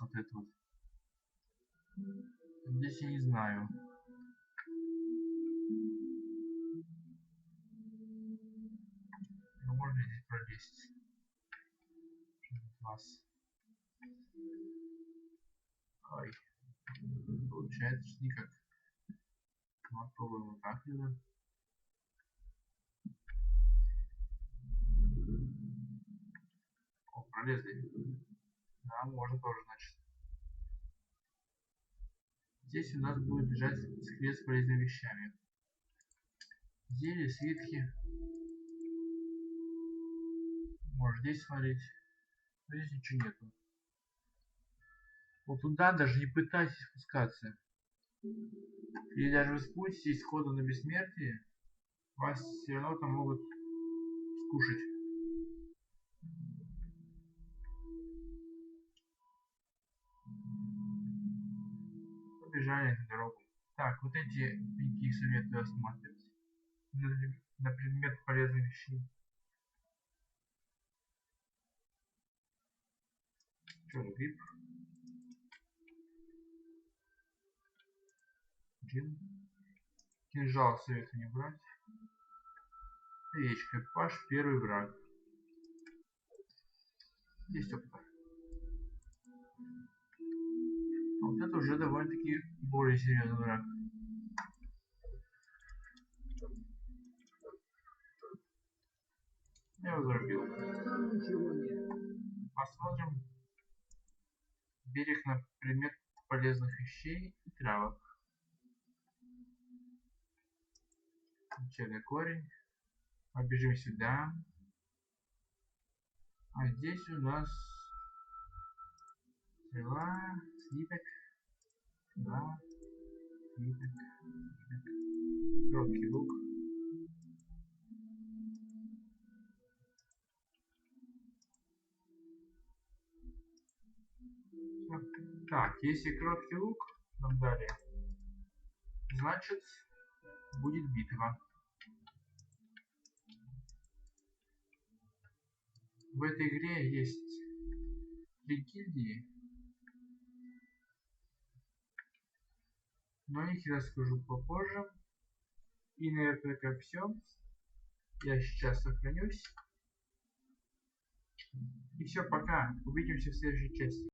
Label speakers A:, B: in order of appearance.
A: вот это вот. Здесь я не знаю. Но можно здесь пролезть. Класс. Ой. Получается, что никак. Попробуем вот так делать. О, пролезли. Да, можно тоже, значит. Здесь у нас будет лежать скелет с полезными вещами. Зелья, свитки. Можно здесь смотреть. Но здесь ничего нету. Вот туда даже не пытайтесь спускаться. И даже вы спуститесь сходу на бессмертие, вас все равно там могут скушать. Побежали на дорогу. Так, вот эти пеньки советую осматривать на предмет полезных вещей. Черный гриб. Джин. Кинжал советую не брать. Яичко. Паш первый враг. Есть опыт. Вот это уже довольно-таки более серьезный враг. Я его зарубил. Посмотрим берег на предмет полезных вещей и травок. Черный корень. Побежим сюда. А здесь у нас стрела, слиток, стрела, слиток, короткий лук. Так, если короткий лук нам дали, значит будет битва. В этой игре есть 3 гильдии, но о них я расскажу попозже. И на этом пока все. Я сейчас сохранюсь. И все, пока. Увидимся в следующей части.